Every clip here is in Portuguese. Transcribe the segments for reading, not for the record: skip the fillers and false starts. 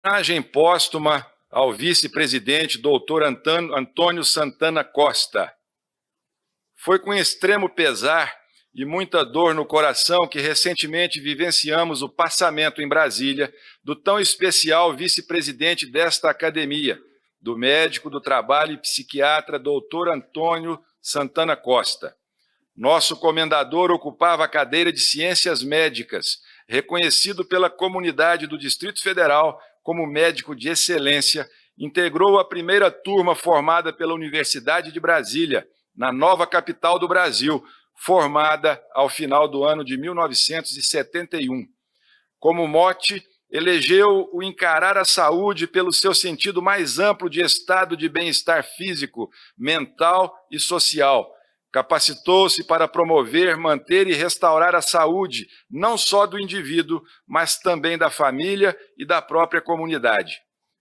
Homenagem póstuma ao vice-presidente doutor Antônio Santana Costa. Foi com extremo pesar e muita dor no coração que recentemente vivenciamos o passamento em Brasília do tão especial vice-presidente desta academia, do médico do trabalho e psiquiatra doutor Antônio Santana Costa. Nosso comendador ocupava a cadeira de Ciências Médicas, reconhecido pela comunidade do Distrito Federal como médico de excelência, integrou a primeira turma formada pela Universidade de Brasília, na nova capital do Brasil, formada ao final do ano de 1971. Como mote, elegeu o encarar a saúde pelo seu sentido mais amplo de estado de bem-estar físico, mental e social. Capacitou-se para promover, manter e restaurar a saúde, não só do indivíduo, mas também da família e da própria comunidade.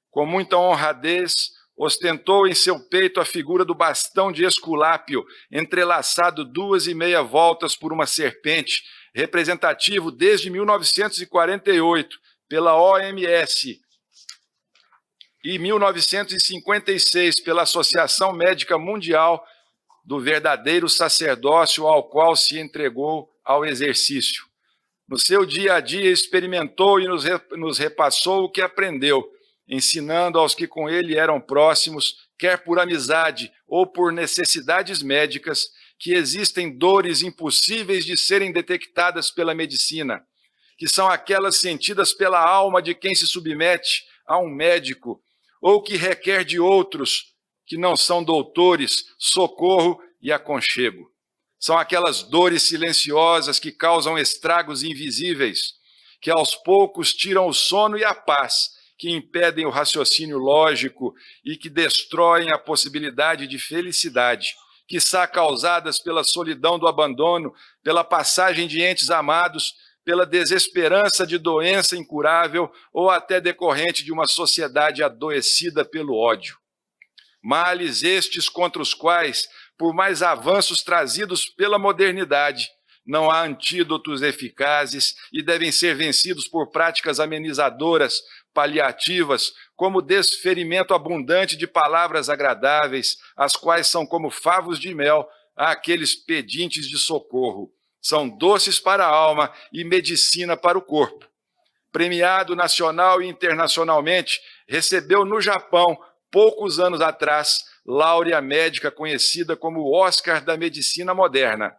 Com muita honradez, ostentou em seu peito a figura do bastão de Esculápio, entrelaçado 2,5 voltas por uma serpente, representativo desde 1948 pela OMS e 1956 pela Associação Médica Mundial, do verdadeiro sacerdócio ao qual se entregou ao exercício. No seu dia a dia experimentou e nos repassou o que aprendeu, ensinando aos que com ele eram próximos, quer por amizade ou por necessidades médicas, que existem dores impossíveis de serem detectadas pela medicina, que são aquelas sentidas pela alma de quem se submete a um médico, ou que requer de outros, que não são doutores, socorro e aconchego. São aquelas dores silenciosas que causam estragos invisíveis, que aos poucos tiram o sono e a paz, que impedem o raciocínio lógico e que destroem a possibilidade de felicidade, quiçá causadas pela solidão do abandono, pela passagem de entes amados, pela desesperança de doença incurável ou até decorrente de uma sociedade adoecida pelo ódio. Males estes contra os quais, por mais avanços trazidos pela modernidade, não há antídotos eficazes e devem ser vencidos por práticas amenizadoras, paliativas, como o desferimento abundante de palavras agradáveis, as quais são como favos de mel àqueles pedintes de socorro. São doces para a alma e medicina para o corpo. Premiado nacional e internacionalmente, recebeu no Japão, poucos anos atrás, láurea médica conhecida como o Oscar da Medicina Moderna.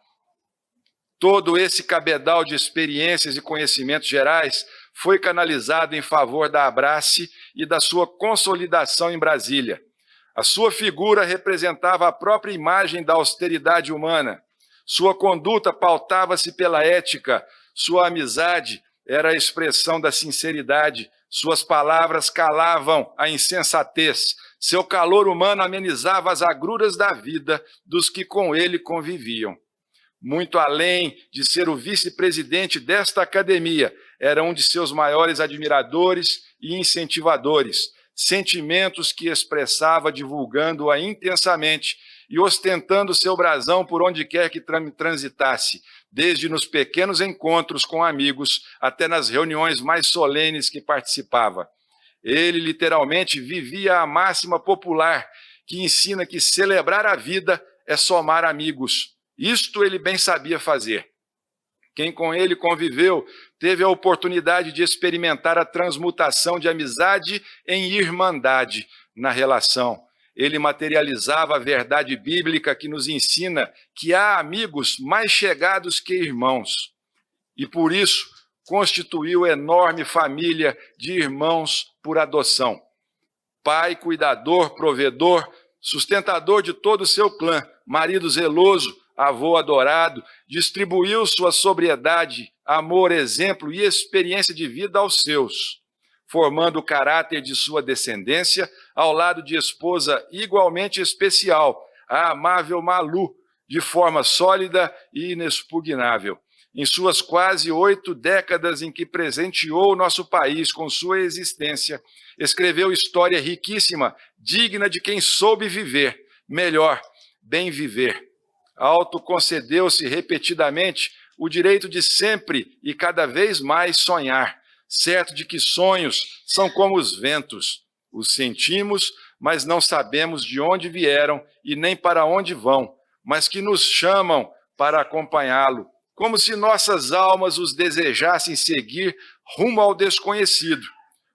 Todo esse cabedal de experiências e conhecimentos gerais foi canalizado em favor da Abrace e da sua consolidação em Brasília. A sua figura representava a própria imagem da austeridade humana. Sua conduta pautava-se pela ética, sua amizade era a expressão da sinceridade, suas palavras calavam a insensatez, seu calor humano amenizava as agruras da vida dos que com ele conviviam. Muito além de ser o vice-presidente desta academia, era um de seus maiores admiradores e incentivadores, sentimentos que expressava divulgando-a intensamente e ostentando seu brasão por onde quer que transitasse, desde nos pequenos encontros com amigos até nas reuniões mais solenes que participava. Ele literalmente vivia a máxima popular que ensina que celebrar a vida é somar amigos. Isto ele bem sabia fazer. Quem com ele conviveu teve a oportunidade de experimentar a transmutação de amizade em irmandade na relação. Ele materializava a verdade bíblica que nos ensina que há amigos mais chegados que irmãos. E por isso constituiu enorme família de irmãos por adoção. Pai, cuidador, provedor, sustentador de todo o seu clã, marido zeloso, avô adorado, distribuiu sua sobriedade, amor, exemplo e experiência de vida aos seus, formando o caráter de sua descendência ao lado de esposa igualmente especial, a amável Malu, de forma sólida e inexpugnável. Em suas quase 8 décadas em que presenteou o nosso país com sua existência, escreveu história riquíssima, digna de quem soube viver, melhor, bem viver. Autoconcedeu-se repetidamente o direito de sempre e cada vez mais sonhar, certo de que sonhos são como os ventos. Os sentimos, mas não sabemos de onde vieram e nem para onde vão, mas que nos chamam para acompanhá-lo, como se nossas almas os desejassem seguir rumo ao desconhecido,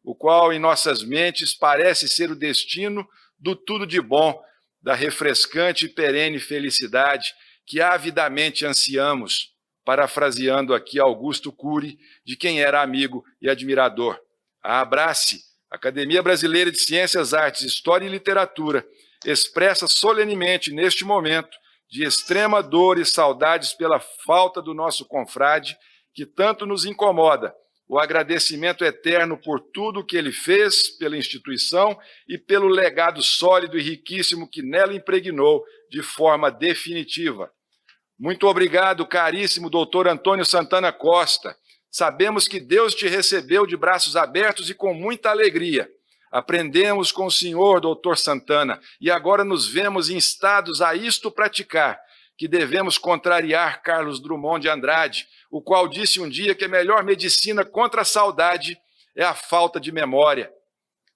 o qual em nossas mentes parece ser o destino do tudo de bom, da refrescante e perene felicidade que avidamente ansiamos, parafraseando aqui Augusto Cury, de quem era amigo e admirador. A Abrace, Academia Brasileira de Ciências, Artes, História e Literatura, expressa solenemente neste momento de extrema dor e saudades pela falta do nosso confrade, que tanto nos incomoda, o agradecimento eterno por tudo o que ele fez pela instituição e pelo legado sólido e riquíssimo que nela impregnou de forma definitiva. Muito obrigado, caríssimo doutor Antônio Santana Costa. Sabemos que Deus te recebeu de braços abertos e com muita alegria. Aprendemos com o senhor, doutor Santana, e agora nos vemos instados a isto praticar, que devemos contrariar Carlos Drummond de Andrade, o qual disse um dia que a melhor medicina contra a saudade é a falta de memória.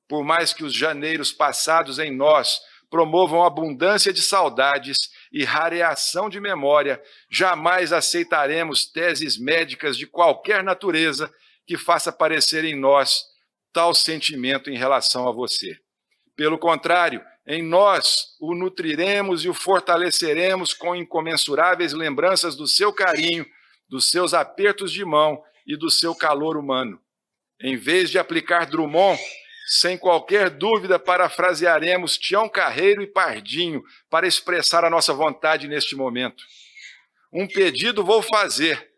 Por mais que os janeiros passados em nós promovam abundância de saudades e rareação de memória, jamais aceitaremos teses médicas de qualquer natureza que faça aparecer em nós tal sentimento em relação a você. Pelo contrário, em nós o nutriremos e o fortaleceremos com incomensuráveis lembranças do seu carinho, dos seus apertos de mão e do seu calor humano. Em vez de aplicar Drummond, sem qualquer dúvida parafrasearemos Tião Carreiro e Pardinho para expressar a nossa vontade neste momento. Um pedido vou fazer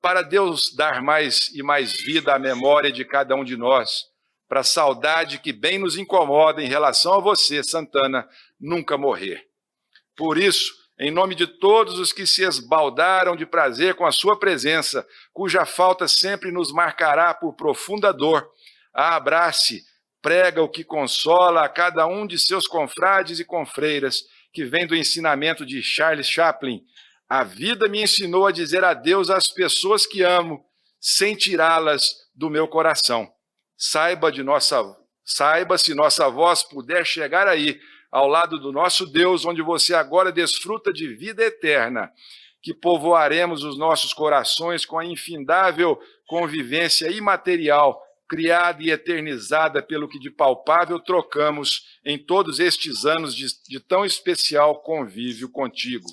para Deus dar mais e mais vida à memória de cada um de nós, para a saudade que bem nos incomoda em relação a você, Santana, nunca morrer. Por isso, em nome de todos os que se esbaldaram de prazer com a sua presença, cuja falta sempre nos marcará por profunda dor, a Abrace prega o que consola a cada um de seus confrades e confreiras, que vem do ensinamento de Charles Chaplin. A vida me ensinou a dizer adeus às pessoas que amo, sem tirá-las do meu coração. Saiba se nossa voz puder chegar aí, ao lado do nosso Deus, onde você agora desfruta de vida eterna, que povoaremos os nossos corações com a infindável convivência imaterial, criada e eternizada pelo que de palpável trocamos em todos estes anos de tão especial convívio contigo.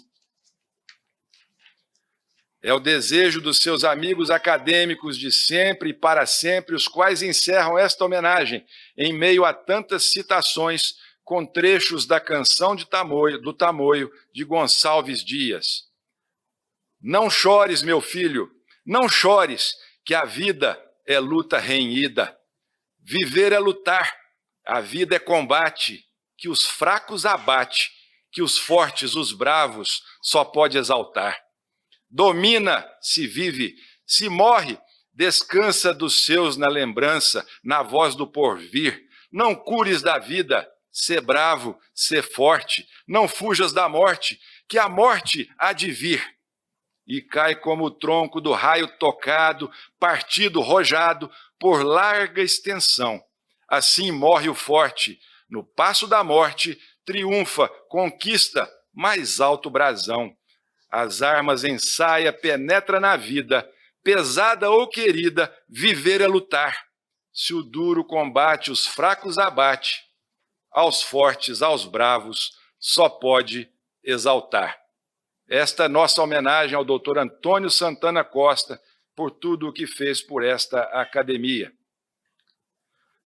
É o desejo dos seus amigos acadêmicos de sempre e para sempre, os quais encerram esta homenagem em meio a tantas citações com trechos da canção do Tamoio de Gonçalves Dias. Não chores, meu filho, não chores, que a vida é luta renhida. Viver é lutar, a vida é combate, que os fracos abate, que os fortes, os bravos, só pode exaltar. Domina, se vive, se morre, descansa dos seus na lembrança, na voz do porvir. Não cures da vida, sê bravo, sê forte, não fujas da morte, que a morte há de vir. E cai como o tronco do raio tocado, partido, rojado, por larga extensão. Assim morre o forte, no passo da morte, triunfa, conquista, mais alto brasão. As armas ensaia, penetra na vida, pesada ou querida, viver é lutar. Se o duro combate os fracos abate, aos fortes, aos bravos, só pode exaltar. Esta é nossa homenagem ao doutor Antônio Santana Costa por tudo o que fez por esta academia.